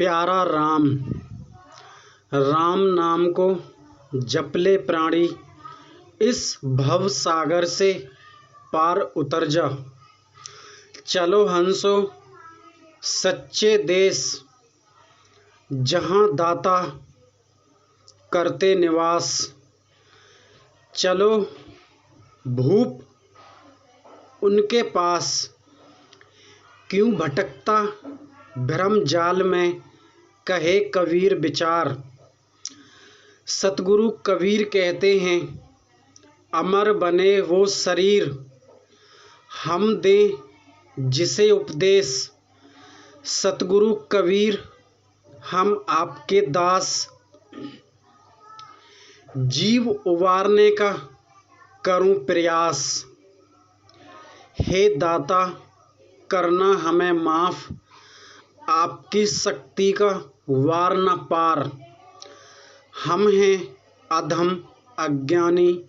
प्यारा राम। राम नाम को जपले प्राणी, इस भव सागर से पार उतर जा। चलो हंसो सच्चे देश, जहाँ दाता करते निवास। चलो भूप उनके पास, क्यों भटकता भ्रम जाल में, कहे कबीर विचार। सतगुरु कबीर कहते हैं, अमर बने वो शरीर, हम दें जिसे उपदेश। सतगुरु कबीर हम आपके दास, जीव उबारने का करूं प्रयास। हे दाता करना हमें माफ, आपकी शक्ति का वार न पार। हम हैं अधम अज्ञानी,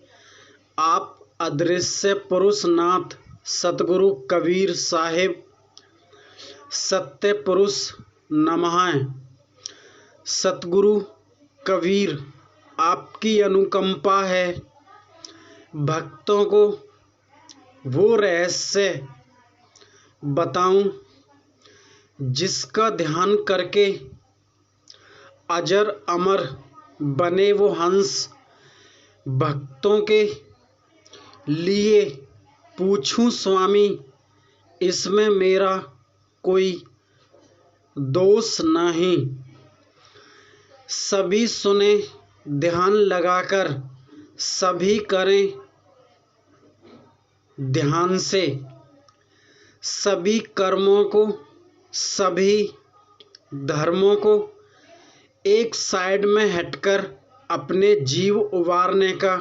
आप अदृश्य पुरुष नाथ। सतगुरु कबीर साहिब सत्य पुरुष नमः। सतगुरु कबीर आपकी अनुकंपा है, भक्तों को वो रहस्य बताऊं, जिसका ध्यान करके अजर अमर बने वो हंस। भक्तों के लिए पूछूं स्वामी, इसमें मेरा कोई दोष नहीं। सभी सुने ध्यान लगाकर, सभी करें ध्यान से। सभी कर्मों को, सभी धर्मों को एक साइड में हटकर अपने जीव उबारने का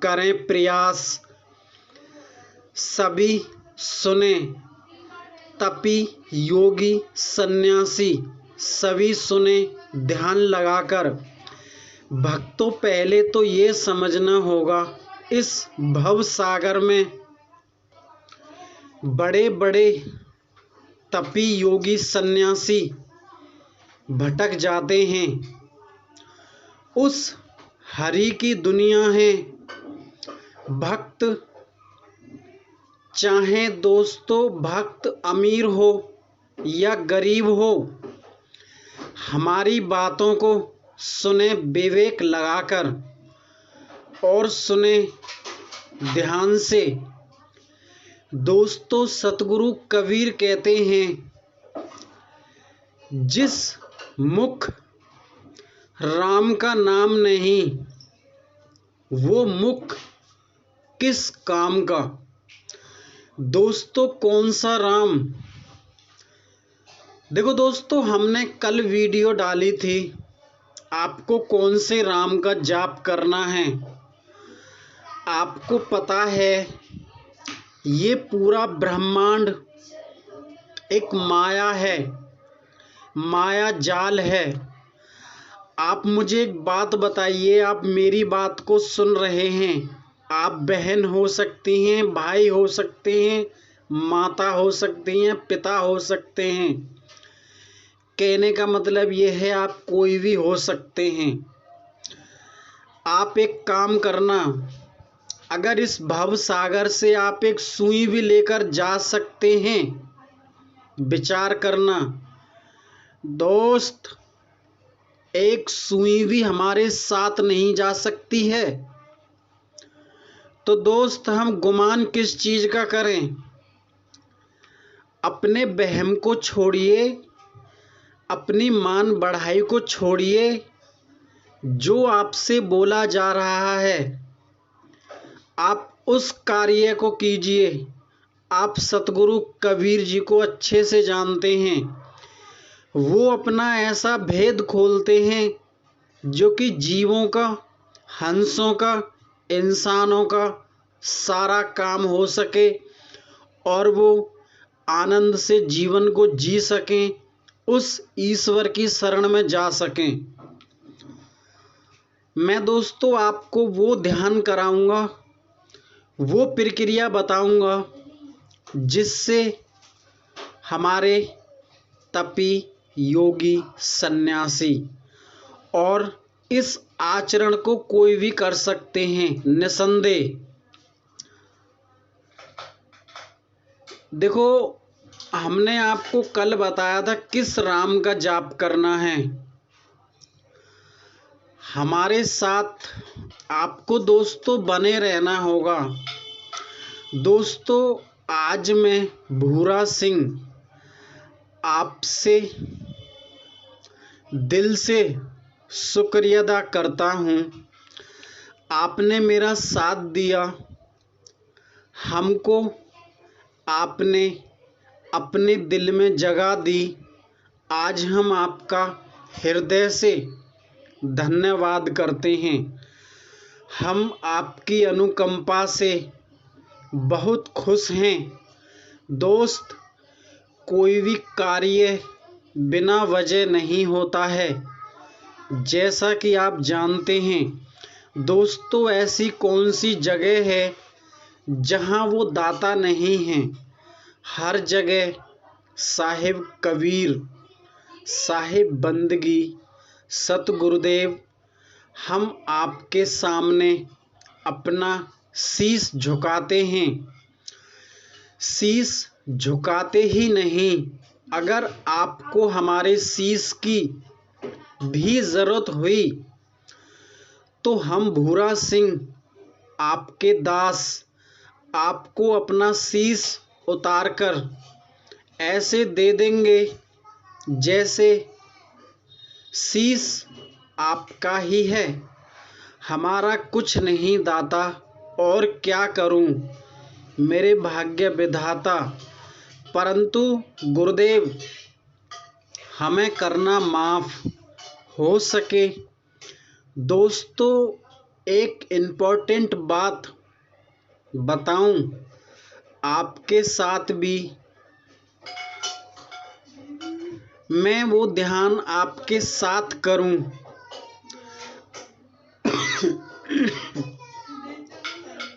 करें प्रयास। सभी सुने तपी योगी सन्यासी, सभी सुने ध्यान लगाकर। भक्तों पहले तो ये समझना होगा, इस भव सागर में बड़े बड़े तपी योगी सन्यासी भटक जाते हैं। उस हरि की दुनिया है। भक्त चाहे दोस्तों भक्त अमीर हो या गरीब हो, हमारी बातों को सुने विवेक लगाकर और सुने ध्यान से। दोस्तों सतगुरु कबीर कहते हैं, जिस मुख राम का नाम नहीं, वो मुख किस काम का। दोस्तों कौन सा राम? देखो दोस्तों, हमने कल वीडियो डाली थी, आपको कौन से राम का जाप करना है। आपको पता है ये पूरा ब्रह्मांड एक माया है, माया जाल है। आप मुझे एक बात बताइए, आप मेरी बात को सुन रहे हैं, आप बहन हो सकती हैं, भाई हो सकते हैं, माता हो सकती हैं, पिता हो सकते हैं। कहने का मतलब ये है आप कोई भी हो सकते हैं। आप एक काम करना, अगर इस भव सागर से आप एक सुई भी लेकर जा सकते हैं, विचार करना दोस्त, एक सुई भी हमारे साथ नहीं जा सकती है, तो दोस्त हम गुमान किस चीज का करें। अपने बहम को छोड़िए, अपनी मान बढ़ाई को छोड़िए। जो आपसे बोला जा रहा है आप उस कार्य को कीजिए। आप सतगुरु कबीर जी को अच्छे से जानते हैं, वो अपना ऐसा भेद खोलते हैं जो कि जीवों का, हंसों का, इंसानों का सारा काम हो सके और वो आनंद से जीवन को जी सकें, उस ईश्वर की शरण में जा सकें। मैं दोस्तों आपको वो ध्यान कराऊंगा, वो प्रक्रिया बताऊंगा, जिससे हमारे तपी योगी, सन्यासी। और इस आचरण को कोई भी कर सकते हैं निसंदेह। देखो, हमने आपको कल बताया था किस राम का जाप करना है। हमारे साथ आपको दोस्तों बने रहना होगा। दोस्तों, आज मैं भूरा सिंह आपसे दिल से शुक्रिया अदा करता हूँ। आपने मेरा साथ दिया, हमको आपने अपने दिल में जगह दी। आज हम आपका हृदय से धन्यवाद करते हैं। हम आपकी अनुकंपा से बहुत खुश हैं। दोस्त, कोई भी कार्य बिना वजह नहीं होता है, जैसा कि आप जानते हैं। दोस्तों, ऐसी कौन सी जगह है जहां वो दाता नहीं हैं? हर जगह साहिब कबीर, साहिब बंदगी, सतगुरुदेव, हम आपके सामने अपना शीश झुकाते हैं। शीश झुकाते ही नहीं, अगर आपको हमारे शीश की भी ज़रूरत हुई तो हम भूरा सिंह आपके दास आपको अपना शीश उतारकर ऐसे दे देंगे जैसे शीश आपका ही है। हमारा कुछ नहीं दाता, और क्या करूं मेरे भाग्य विधाता। परंतु गुरुदेव, हमें करना माफ हो सके। दोस्तों, एक इम्पोर्टेंट बात बताऊं, आपके साथ भी मैं वो ध्यान आपके साथ करूं।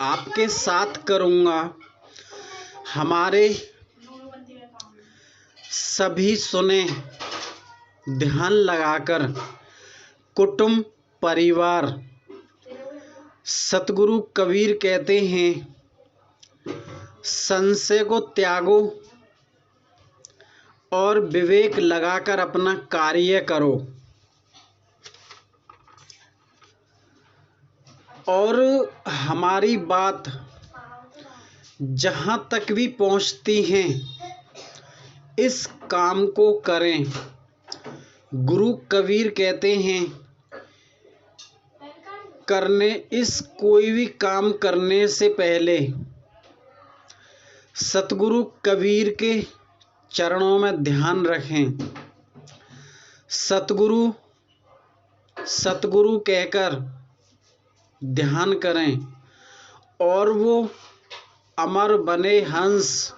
आपके साथ करूंगा। हमारे सभी सुने ध्यान लगाकर, कुटुंब परिवार। सतगुरु कबीर कहते हैं, संशय को त्यागो और विवेक लगाकर अपना कार्य करो। और हमारी बात जहाँ तक भी पहुँचती हैं, इस काम को करें। गुरु कबीर कहते हैं, कोई भी काम करने से पहले सतगुरु कबीर के चरणों में ध्यान रखें। सतगुरु सतगुरु कहकर ध्यान करें, और वो अमर बने हंस।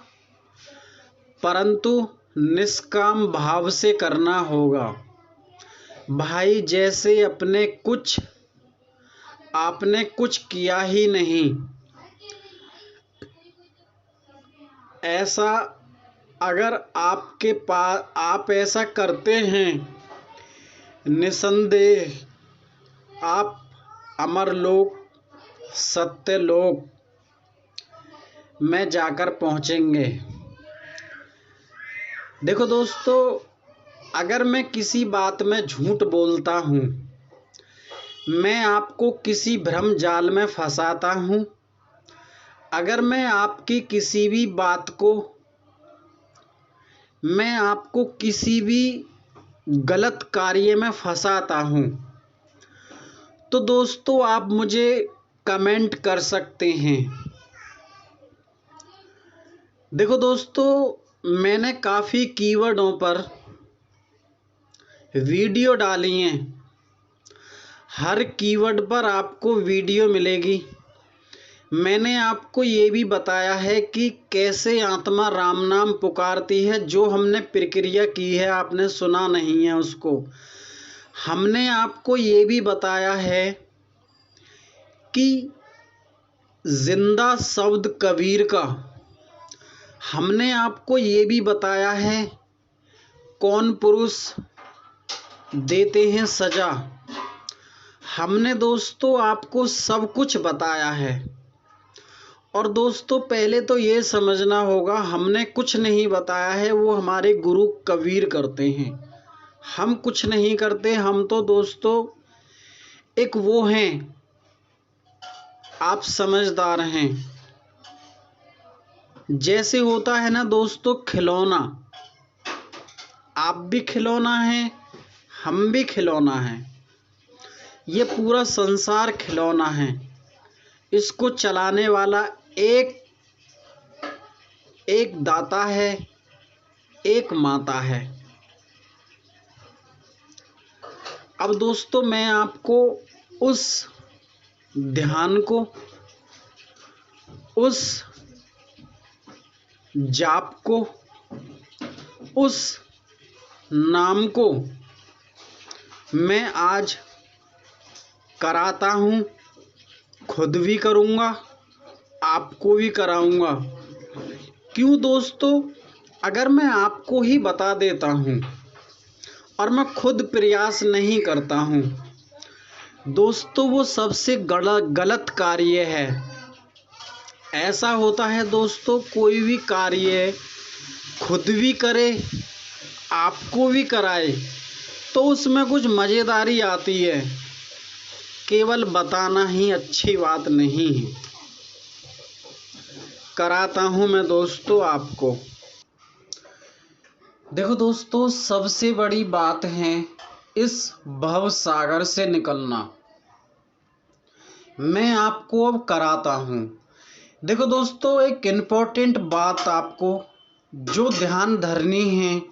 परंतु निष्काम भाव से करना होगा। भाई, जैसे आपने कुछ किया ही नहीं, ऐसा अगर आपके पास आप ऐसा करते हैं, निसंदेह आप अमर लोक, सत्य लोक में जाकर पहुंचेंगे। देखो दोस्तों, अगर मैं किसी बात में झूठ बोलता हूं, मैं आपको किसी भ्रम जाल में फंसाता हूं, अगर मैं आपकी किसी भी बात को, मैं आपको किसी भी गलत कार्य में फंसाता हूं, तो दोस्तों आप मुझे कमेंट कर सकते हैं। देखो दोस्तों, मैंने काफ़ी कीवर्डों पर वीडियो डाली हैं। हर कीवर्ड पर आपको वीडियो मिलेगी। मैंने आपको ये भी बताया है कि कैसे आत्मा राम नाम पुकारती है। जो हमने प्रक्रिया की है, आपने सुना नहीं है उसको। हमने आपको ये भी बताया है कि जिंदा शब्द कबीर का। हमने आपको ये भी बताया है कौन पुरुष देते हैं सजा। हमने दोस्तों आपको सब कुछ बताया है। और दोस्तों पहले तो ये समझना होगा, हमने कुछ नहीं बताया है, वो हमारे गुरु कबीर करते हैं। हम कुछ नहीं करते। हम तो दोस्तों एक वो हैं, आप समझदार हैं। जैसे होता है ना दोस्तों खिलौना, आप भी खिलौना हैं, हम भी खिलौना हैं। ये पूरा संसार खिलौना है। इसको चलाने वाला एक दाता है, एक माता है। अब दोस्तों मैं आपको उस ध्यान को, उस जाप को, उस नाम को मैं आज कराता हूँ। खुद भी करूँगा, आपको भी कराऊँगा। क्यों दोस्तों, अगर मैं आपको ही बता देता हूँ और मैं खुद प्रयास नहीं करता हूँ दोस्तों, वो सबसे गलत कार्य है। ऐसा होता है दोस्तों, कोई भी कार्य खुद भी करे, आपको भी कराए, तो उसमें कुछ मज़ेदारी आती है। केवल बताना ही अच्छी बात नहीं है। कराता हूँ मैं दोस्तों आपको। देखो दोस्तों, सबसे बड़ी बात है इस भव सागर से निकलना। मैं आपको अब कराता हूँ। देखो दोस्तों, एक इम्पोर्टेंट बात आपको जो ध्यान धरनी है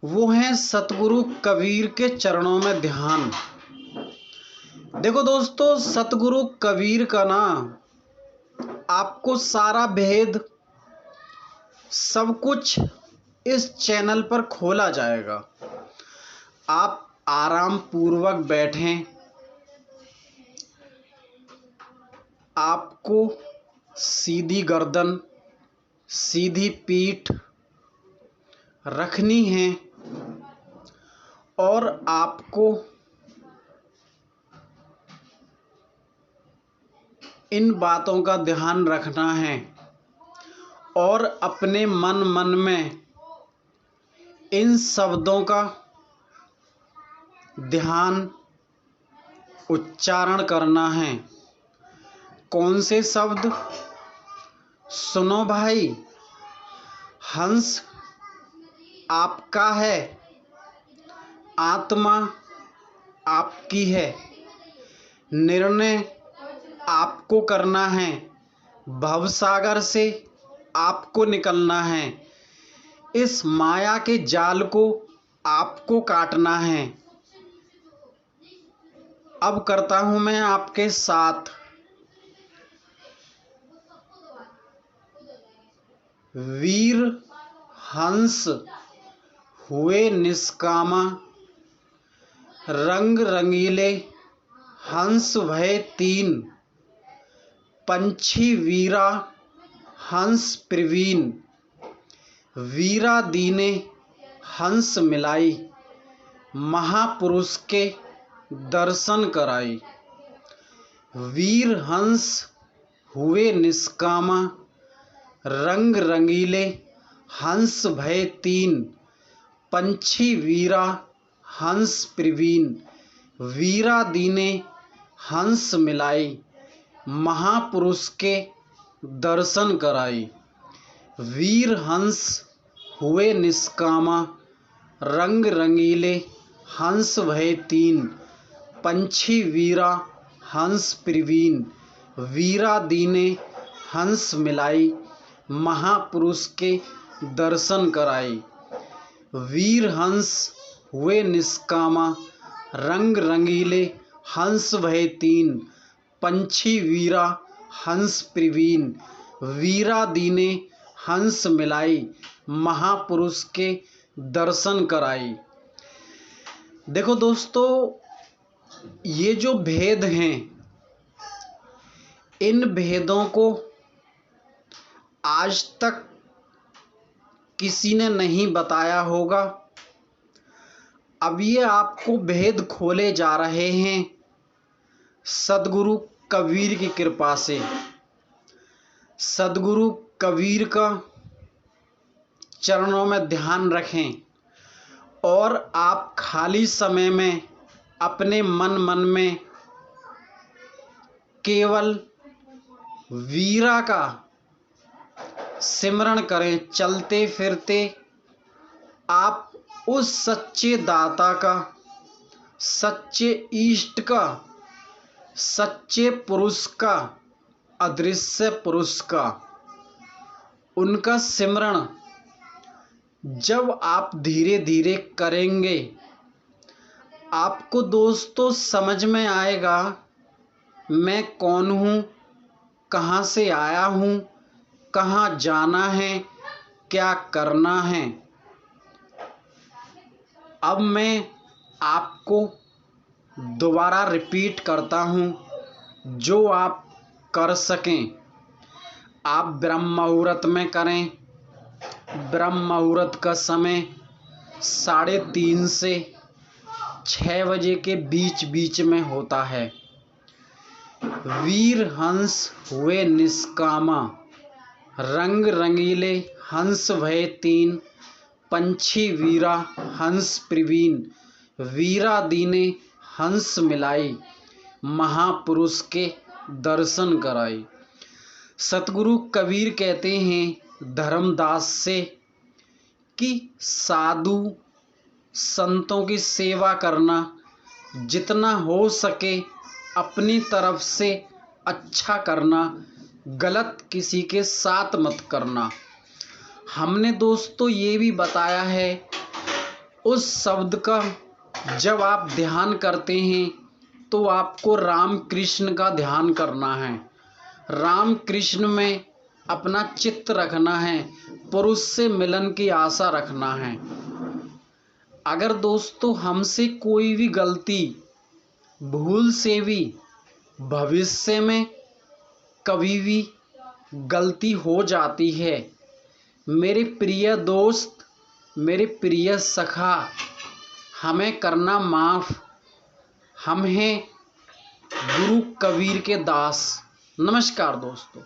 वो है सतगुरु कबीर के चरणों में ध्यान। देखो दोस्तों, सतगुरु कबीर का ना आपको सारा भेद सब कुछ इस चैनल पर खोला जाएगा। आप आराम पूर्वक बैठें। आपको सीधी गर्दन, सीधी पीठ रखनी है और आपको इन बातों का ध्यान रखना है और अपने मन में इन शब्दों का ध्यान उच्चारण करना है। कौन से शब्द? सुनो भाई, हंस आपका है, आत्मा आपकी है, निर्णय आपको करना है, भवसागर से आपको निकलना है, इस माया के जाल को आपको काटना है। अब करता हूं मैं आपके साथ। वीर हंस हुए निष्कामा, रंग रंगीले हंस भय तीन, पंछी वीरा हंस प्रवीण, वीरा दीने हंस मिलाई, महापुरुष के दर्शन कराई। वीर हंस हुए निष्कामा, रंग रंगीले हंस भय तीन, पंछी वीरा हंस प्रवीण, वीरा दीने हंस मिलाई, महापुरुष के दर्शन कराई। वीर हंस हुए निष्कामा, रंग रंगीले हंस भय तीन, पंछी वीरा हंस प्रवीण, वीरा दीने हंस मिलाई, महापुरुष के दर्शन कराई। वीर हंस हुए निष्कामा, रंग रंगीले हंस भय तीन, पंछी वीरा हंस प्रवीण, वीरा दीने हंस मिलाई, महापुरुष के दर्शन कराई। देखो दोस्तों, ये जो भेद हैं, इन भेदों को आज तक किसी ने नहीं बताया होगा अब ये आपको भेद खोले जा रहे हैं सद्गुरु कबीर की कृपा से। सद्गुरु कबीर का चरणों में ध्यान रखें और आप खाली समय में अपने मन में केवल वीरा का सिमरण करें। चलते फिरते आप उस सच्चे दाता का, सच्चे इष्ट का, सच्चे पुरुष का, अदृश्य पुरुष का, उनका सिमरण जब आप धीरे धीरे करेंगे आपको दोस्तों समझ में आएगा मैं कौन हूँ, कहाँ से आया हूँ, कहाँ जाना है, क्या करना है। अब मैं आपको दोबारा रिपीट करता हूँ जो आप कर सकें। आप ब्रह्म मुहूर्त में करें। ब्रह्म मुहूर्त का समय 3:30 से 6 बजे के बीच में होता है। वीर हंस हुए निष्कामा, रंग रंगीले हंस भये 3, पंछी वीरा हंस प्रवीण, वीरा दीने हंस मिलाई, महापुरुष के दर्शन कराई। सतगुरु कबीर कहते हैं धर्मदास से कि साधु संतों की सेवा करना, जितना हो सके अपनी तरफ से अच्छा करना, गलत किसी के साथ मत करना। हमने दोस्तों ये भी बताया है उस शब्द का जब आप ध्यान करते हैं तो आपको राम कृष्ण का ध्यान करना है। राम कृष्ण में अपना चित्त रखना है, पुरुष से मिलन की आशा रखना है। अगर दोस्तों हमसे कोई भी गलती भूल से भी भविष्य में कभी भी गलती हो जाती है, मेरे प्रिय दोस्त, मेरे प्रिय सखा, हमें करना माफ़। हम हैं गुरु कबीर के दास। नमस्कार दोस्तों।